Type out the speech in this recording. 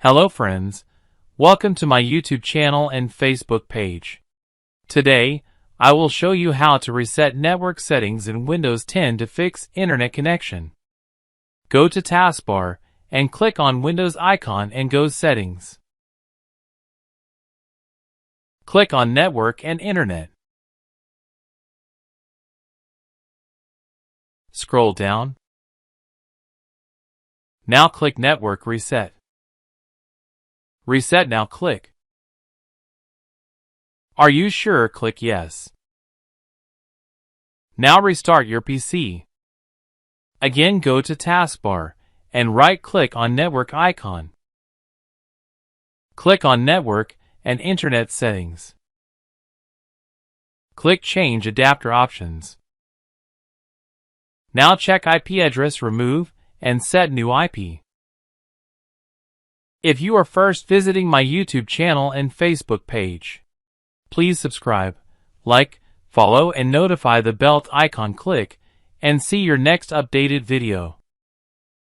Hello friends, welcome to my YouTube channel and Facebook page. Today, I will show you how to reset network settings in Windows 10 to fix internet connection. Go to Taskbar and click on Windows icon and go Settings. Click on Network and Internet. Scroll down. Now click Network Reset. Reset now click. Are you sure? Click Yes. Now restart your PC. Again go to Taskbar and right-click on Network icon. Click on Network and Internet Settings. Click Change Adapter Options. Now check IP address remove and set new IP. If you are first visiting my YouTube channel and Facebook page, please subscribe, like, follow and notify the bell icon. Click and see your next updated video.